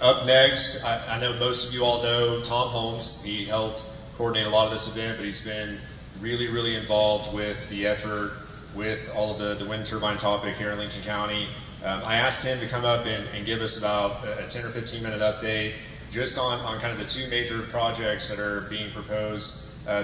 Up next, I know most of you all know Tom Holmes. He helped coordinate a lot of this event, but he's been really involved with the effort with all of the wind turbine topic here in Lincoln County. I asked him to come up and give us about a 10 or 15 minute update just on kind of the two major projects that are being proposed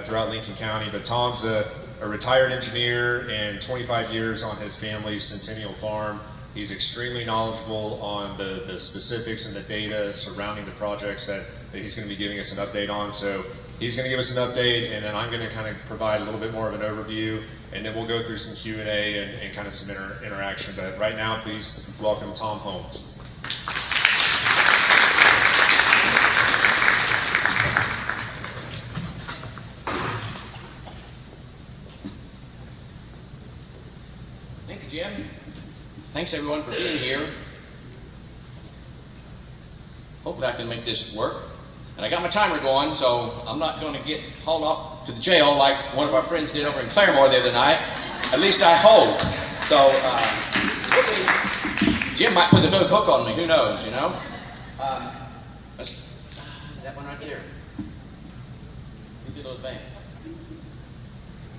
throughout Lincoln County. But Tom's a retired engineer and 25 years on his family's Centennial Farm. He's extremely knowledgeable on the specifics and the data surrounding the projects that he's going to be giving us an update on. So he's going to give us an update, and then I'm going to kind of provide a little bit more of an overview, and then we'll go through some Q&A and kind of some interaction. But right now, please welcome Tom Holmes. Thank you, Jim. Thanks everyone for being here. Hopefully I can make this work. And I got my timer going, so I'm not going to get hauled off to the jail like one of our friends did over in Claremore the other night. At least I hope. So Jim might put the big hook on me. Who knows? You know. That one right there. Who did those bands?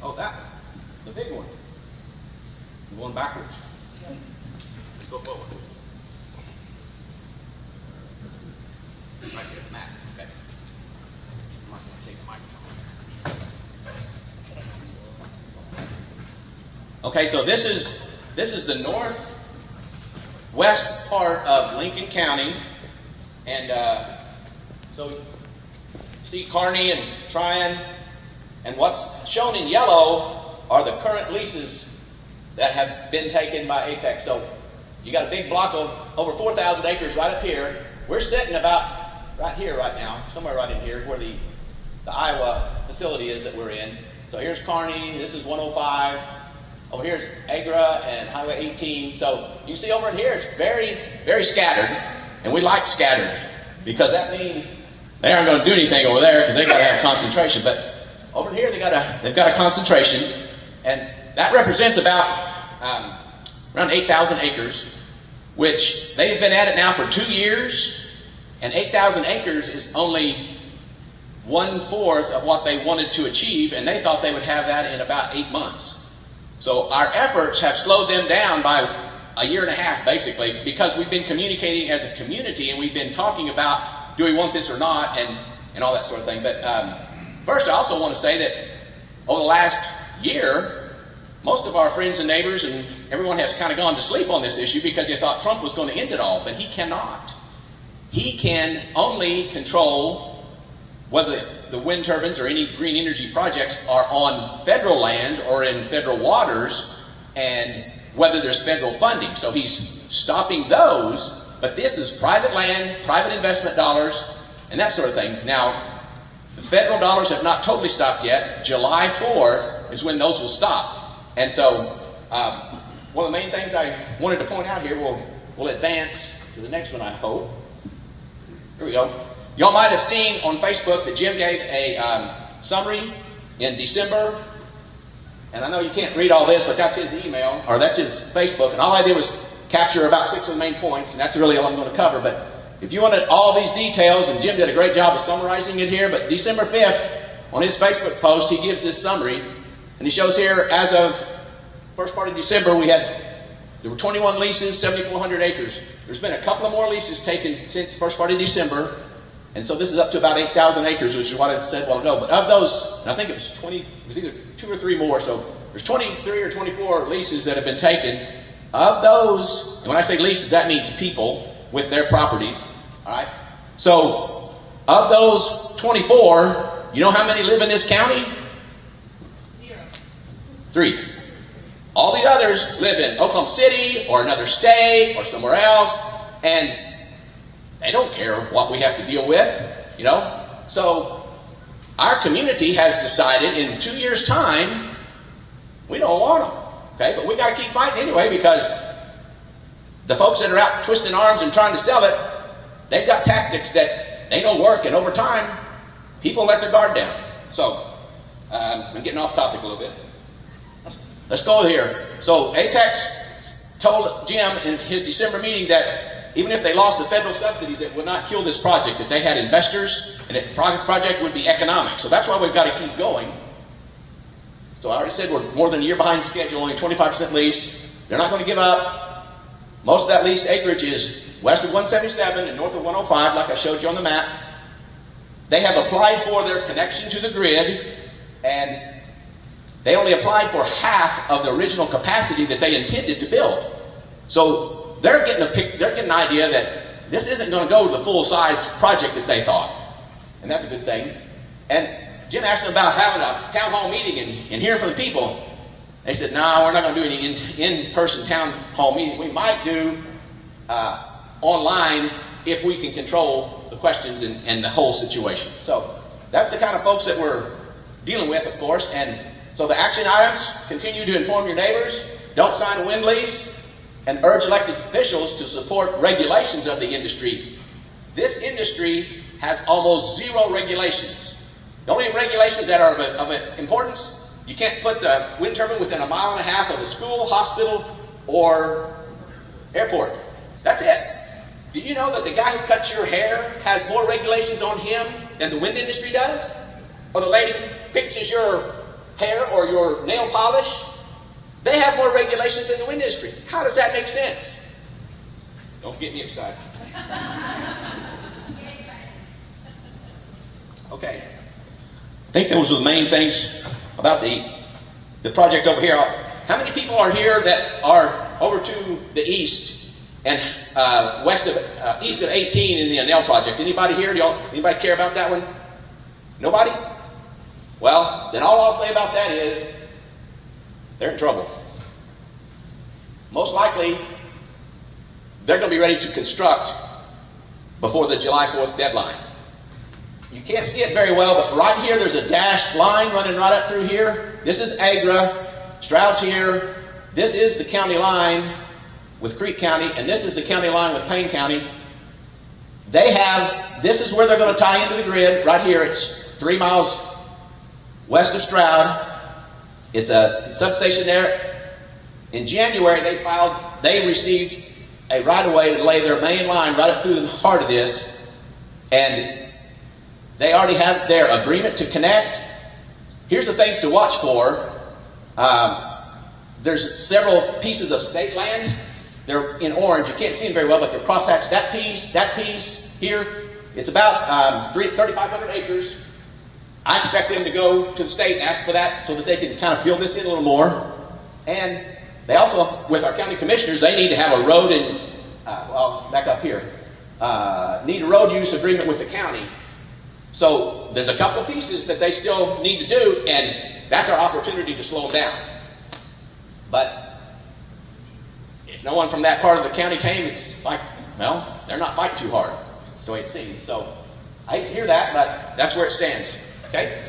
Oh, that one. The big one. The one backwards. Let's go forward. Right here, Matt. Okay. I'm not going to take the microphone. Okay, so this is the northwest part of Lincoln County, and so you see Kearney and Tryon, and what's shown in yellow are the current leases that have been taken by Apex. So you got a big block of over 4,000 acres right up here. We're sitting about right here right now, somewhere right in here is where the Iowa facility is that we're in. So here's Kearney, this is 105. Over here is Agra and Highway 18. So you see over in here, it's very scattered, and we like scattered because that means they aren't going to do anything over there because they've got to have concentration. But over here, they've got a concentration, and that represents about around 8,000 acres, which they've been at it now for 2 years, and 8,000 acres is only 1/4 of what they wanted to achieve, and they thought they would have that in about 8 months. So our efforts have slowed them down by a year and a half, basically, because we've been communicating as a community, and we've been talking about, do we want this or not, and all that sort of thing. But first, I also want to say that over the last year, most of our friends and neighbors and everyone has kind of gone to sleep on this issue because they thought Trump was going to end it all, but he cannot. He can only control whether the wind turbines or any green energy projects are on federal land or in federal waters, and whether there's federal funding. So he's stopping those, but this is private land, private investment dollars, and that sort of thing. Now, the federal dollars have not totally stopped yet. July 4th is when those will stop. And so, one of the main things I wanted to point out here, we'll advance to the next one, I hope. Here we go. Y'all might have seen on Facebook that Jim gave a summary in December. And I know you can't read all this, but that's his email, or that's his Facebook. And all I did was capture about 6 of the main points, and that's really all I'm going to cover. But if you wanted all these details, and Jim did a great job of summarizing it here, but December 5th, on his Facebook post, he gives this summary. And he shows here, as of first part of December, there were 21 leases, 7,400 acres. There's been a couple of more leases taken since the first part of December. And so this is up to about 8,000 acres, which is what I said a while ago. But of those, and I think it was either 2 or 3 more. So there's 23 or 24 leases that have been taken. Of those, and when I say leases, that means people with their properties. All right. So of those 24, you know how many live in this county? 3. All the others live in Oklahoma City or another state or somewhere else, and they don't care what we have to deal with, you know. So our community has decided in 2 years' time, we don't want them, okay? But we got to keep fighting anyway because the folks that are out twisting arms and trying to sell it, they've got tactics that they know work, and over time, people let their guard down. So I'm getting off topic a little bit. Let's go here. So Apex told Jim in his December meeting that even if they lost the federal subsidies, it would not kill this project, that they had investors, and the project would be economic. So that's why we've got to keep going. So I already said we're more than a year behind schedule, only 25% leased. They're not going to give up. Most of that leased acreage is west of 177 and north of 105, like I showed you on the map. They have applied for their connection to the grid, and they only applied for half of the original capacity that they intended to build. So they're getting an idea that this isn't going to go to the full-size project that they thought. And that's a good thing. And Jim asked them about having a town hall meeting and hearing from the people. They said, no, we're not going to do any in-person town hall meeting. We might do online if we can control the questions and the whole situation. So that's the kind of folks that we're dealing with, of course. And so the action items: continue to inform your neighbors, don't sign a wind lease, and urge elected officials to support regulations of the industry. This industry has almost zero regulations. The only regulations that are of importance: you can't put the wind turbine within 1.5 miles of a school, hospital, or airport. That's it. Do you know that the guy who cuts your hair has more regulations on him than the wind industry does? Or the lady who fixes your hair or your nail polish? They have more regulations than the wind industry. How does that make sense? Don't get me excited. Okay. I think those are the main things about the project over here. How many people are here that are over to the east and east of 18 in the Anel project? Anybody here? Anybody care about that one? Nobody? Well, then all I'll say about that is they're in trouble. Most likely, they're going to be ready to construct before the July 4th deadline. You can't see it very well, but right here there's a dashed line running right up through here. This is Agra, Stroud's here. This is the county line with Creek County, and this is the county line with Payne County. This is where they're going to tie into the grid. Right here, it's 3 miles west of Stroud. It's a substation there. In January, they received a right-of-way to lay their main line right up through the heart of this, and they already have their agreement to connect. Here's the things to watch for. There's several pieces of state land. They're in orange. You can't see them very well, but they're crosshatched. That piece here, it's about 3,500 acres. I expect them to go to the state and ask for that so that they can kind of fill this in a little more. And they also, with our county commissioners, they need to have a road back up here, need a road use agreement with the county. So there's a couple of pieces that they still need to do, and that's our opportunity to slow them down. But if no one from that part of the county came, it's like, well, they're not fighting too hard. That's the way it seems. So I hate to hear that, but that's where it stands. Okay?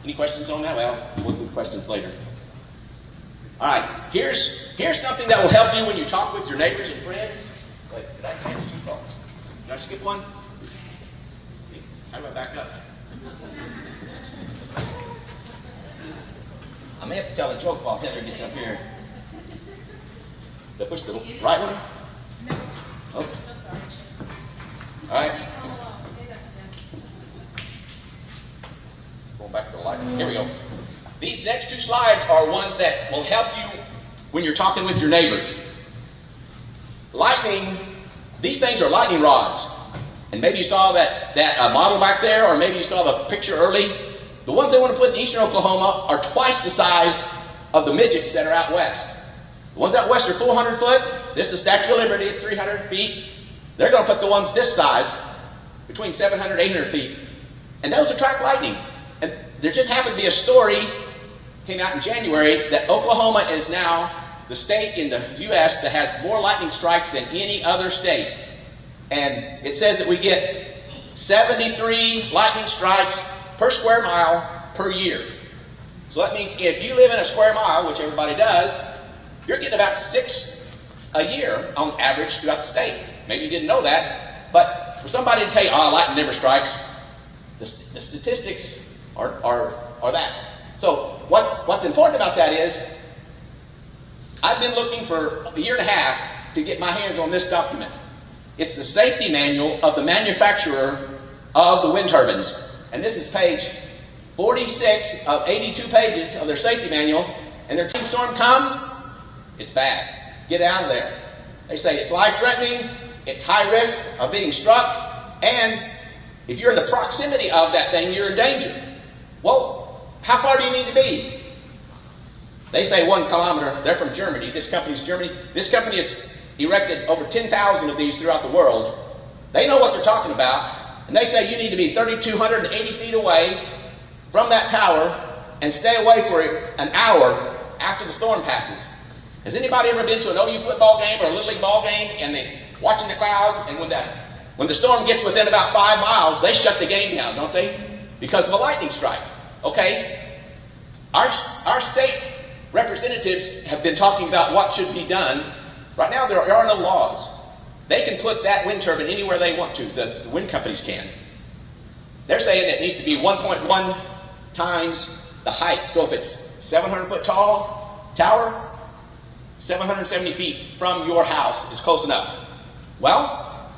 Any questions on that? Well, we'll do questions later. All right. Here's something that will help you when you talk with your neighbors and friends. Wait, did I advance too far? Did I skip one? How do I back up? I may have to tell a joke while Heather gets up here. Did I push the right one? No. Oh. I'm sorry. All right. Going back to the light. Here we go. These next two slides are ones that will help you when you're talking with your neighbors. Lightning, these things are lightning rods. And maybe you saw that model back there, or maybe you saw the picture early. The ones they want to put in eastern Oklahoma are twice the size of the midgets that are out west. The ones out west are 400 foot. This is Statue of Liberty, it's 300 feet. They're going to put the ones this size between 700 and 800 feet. And those attract lightning. And there just happened to be a story, came out in January, that Oklahoma is now the state in the U.S. that has more lightning strikes than any other state. And it says that we get 73 lightning strikes per square mile per year. So that means if you live in a square mile, which everybody does, you're getting about 6 a year on average throughout the state. Maybe you didn't know that, but for somebody to tell you, oh, lightning never strikes, the statistics are that. So what's important about that is, I've been looking for a year and a half to get my hands on this document. It's the safety manual of the manufacturer of the wind turbines. And this is page 46 of 82 pages of their safety manual. And their storm comes, it's bad. Get out of there. They say it's life-threatening, it's high risk of being struck, and if you're in the proximity of that thing, you're in danger. Well, how far do you need to be? They say 1 kilometer. They're from Germany. This company's Germany. This company has erected over 10,000 of these throughout the world. They know what they're talking about, and they say you need to be 3,280 feet away from that tower and stay away for an hour after the storm passes. Has anybody ever been to an OU football game or a Little League ball game and they watching the clouds, and when the storm gets within about 5 miles, they shut the game down, don't they? Because of a lightning strike. Okay? Our state representatives have been talking about what should be done. Right now, there are no laws. They can put that wind turbine anywhere they want to. The wind companies can. They're saying it needs to be 1.1 times the height. So if it's 700-foot tall tower, 770 feet from your house is close enough. Well,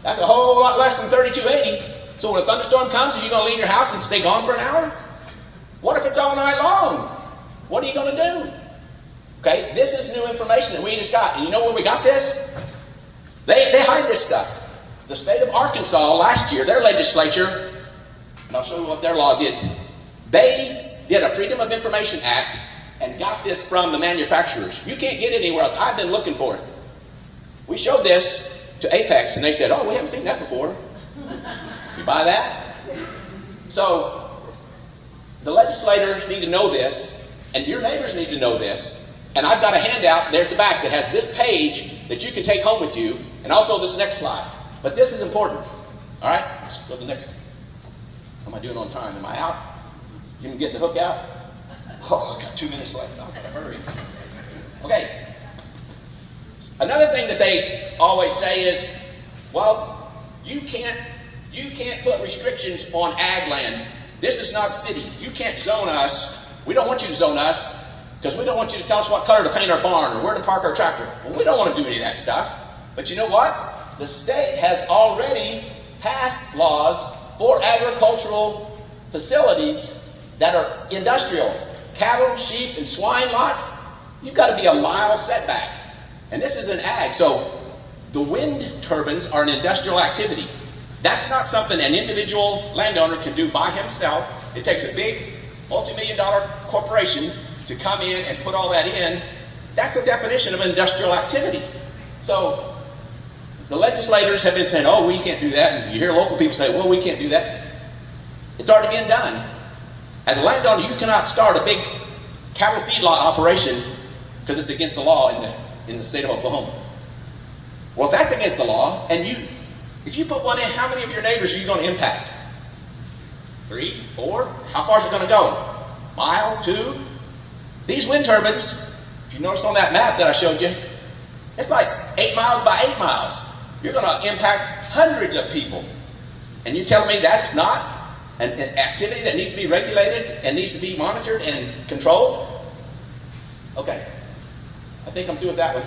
that's a whole lot less than 3,280. So when a thunderstorm comes, are you going to leave your house and stay gone for an hour? What if it's all night long? What are you going to do? Okay, this is new information that we just got. And you know where we got this? They hide this stuff. The state of Arkansas last year, their legislature, and I'll show you what their law did. They did a Freedom of Information Act and got this from the manufacturers. You can't get it anywhere else. I've been looking for it. We showed this to Apex, and they said, oh, we haven't seen that before. You buy that? So, the legislators need to know this, and your neighbors need to know this. And I've got a handout there at the back that has this page that you can take home with you, and also this next slide. But this is important. All right? Let's go to the next one. How am I doing on time? Am I out? You can get the hook out? Oh, I've got 2 minutes left. I've got to hurry. Okay. Another thing that they always say is, well, you can't put restrictions on ag land. This is not a city. You can't zone us. We don't want you to zone us because we don't want you to tell us what color to paint our barn or where to park our tractor. Well, we don't want to do any of that stuff. But you know what? The state has already passed laws for agricultural facilities that are industrial. Cattle, sheep, and swine lots, you've got to be a mile setback. And this is an ag. So the wind turbines are an industrial activity. That's not something an individual landowner can do by himself. It takes a big multi-million-dollar corporation to come in and put all that in. That's the definition of industrial activity. So the legislators have been saying, oh, we can't do that. And you hear local people say, well, we can't do that. It's already been done. As a landowner, you cannot start a big cattle feedlot operation because it's against the law in the state of Oklahoma. Well, if that's against the law, and if you put one in, how many of your neighbors are you going to impact? 3, 4? How far is it going to go? Mile, 2? These wind turbines, if you notice on that map that I showed you, it's like 8 miles by 8 miles. You're going to impact hundreds of people. And you're telling me that's not an activity that needs to be regulated and needs to be monitored and controlled? Okay. I think I'm through with that one.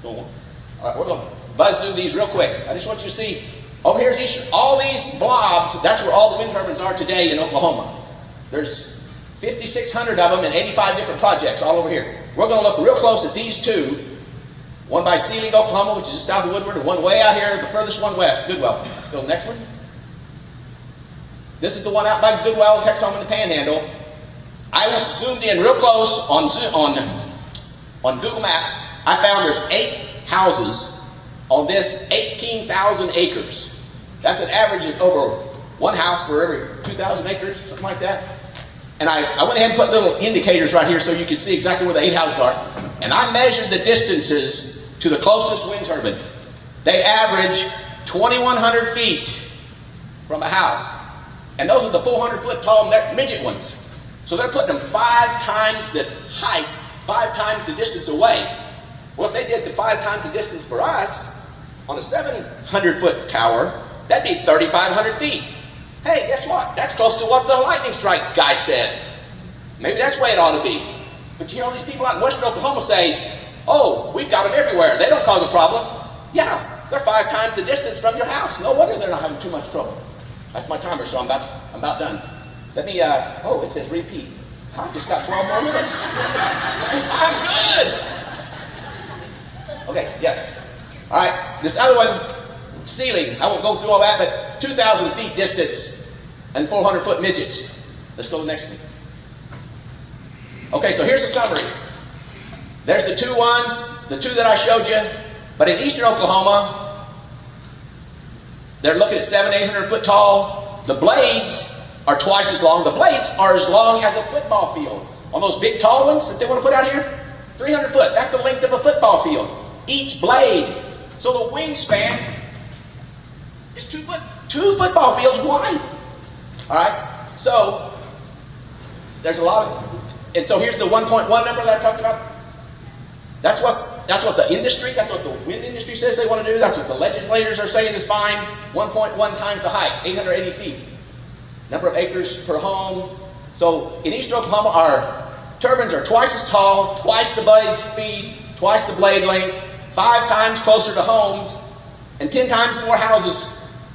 Go on. All right, we're going to buzz through these real quick. I just want you to see, over here's all these blobs. That's where all the wind turbines are today in Oklahoma. There's 5,600 of them in 85 different projects all over here. We're going to look real close at these 2. One by Sealing, Oklahoma, which is just south of Woodward, and one way out here, the furthest one west, Goodwell. Let's go to the next one. This is the one out by Goodwell, Texas Home in the Panhandle. I zoomed in real close on Google Maps. I found there's 8 houses on this 18,000 acres. That's an average of over 1 house for every 2,000 acres, something like that. And I went ahead and put little indicators right here so you can see exactly where the 8 houses are. And I measured the distances to the closest wind turbine. They average 2,100 feet from a house. And those are the 400-foot tall midget ones. So they're putting them 5 times the height, 5 times the distance away. Well, if they did the 5 times the distance for us, on a 700-foot tower, that'd be 3,500 feet. Hey, guess what? That's close to what the lightning strike guy said. Maybe that's the way it ought to be. But you hear all these people out in western Oklahoma say, oh, we've got them everywhere. They don't cause a problem. Yeah, they're 5 times the distance from your house. No wonder they're not having too much trouble. That's my timer, so I'm about done. Let me, oh, it says repeat. I just got 12 more minutes. I'm good. Okay, yes. All right, this other one, ceiling. I won't go through all that, but 2,000 feet distance and 400-foot midgets. Let's go to the next one. Okay, so here's the summary. There's the two that I showed you. But in eastern Oklahoma, they're looking at 700-800 foot tall. The blades are twice as long. The blades are as long as a football field. On those big tall ones that they want to put out here, 300 foot. That's the length of a football field. Each blade. So the wingspan is 2 foot. 2 football fields wide. All right. So there's a lot of, and so here's the 1.1 number that I talked about. That's what the industry, that's what the wind industry says they want to do. That's what the legislators are saying is fine. 1.1 times the height, 880 feet. Number of acres per home. So in eastern Oklahoma, our turbines are twice as tall, twice the blade speed, twice the blade length, 5 times closer to homes, and 10 times more houses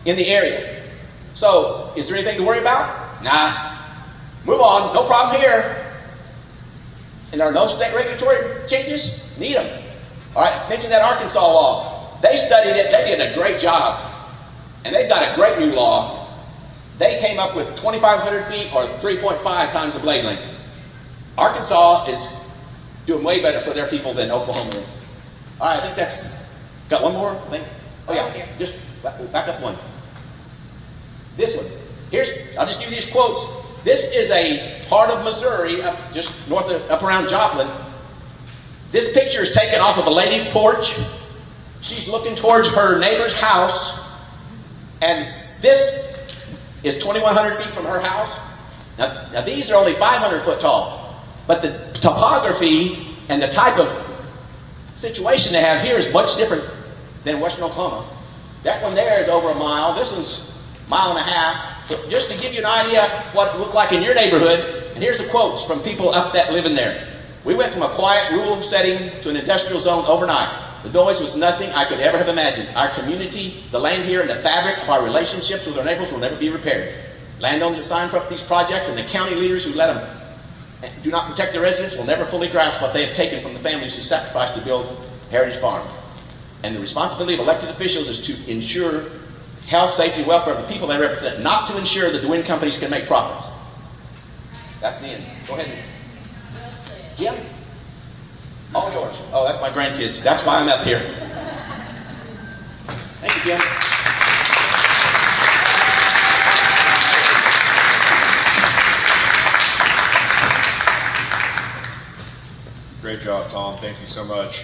in the area. So is there anything to worry about? Nah. Move on. No problem here. And there are no state regulatory changes? Need them. All right, mention that Arkansas law. They studied it. They did a great job. And they've got a great new law. They came up with 2,500 feet or 3.5 times the blade length. Arkansas is doing way better for their people than Oklahoma is. All right, I think that's, got one more, I think. Oh yeah, just back up one. This one. I'll just give you these quotes. This is a part of Missouri, up just north of, up around Joplin. This picture is taken off of a lady's porch. She's looking towards her neighbor's house. And this is 2,100 feet from her house. Now these are only 500 foot tall. But the topography and the type of situation they have here is much different than western Oklahoma. That one there is over a mile. This one's a mile and a half. So just to give you an idea what it looked like in your neighborhood, and here's the quotes from people up that live in there. We went from a quiet rural setting to an industrial zone overnight. The noise was nothing I could ever have imagined. Our community, the land here, and the fabric of our relationships with our neighbors will never be repaired. Landowners who signed up these projects and the county leaders who let them do not protect their residents will never fully grasp what they have taken from the families who sacrificed to build Heritage Farm. And the responsibility of elected officials is to ensure health, safety, and welfare of the people they represent, not to ensure that the wind companies can make profits. That's the end. Go ahead. Jim? All yours. Oh, that's my grandkids. That's why I'm up here. Thank you, Jim. Great job, Tom. Thank you so much.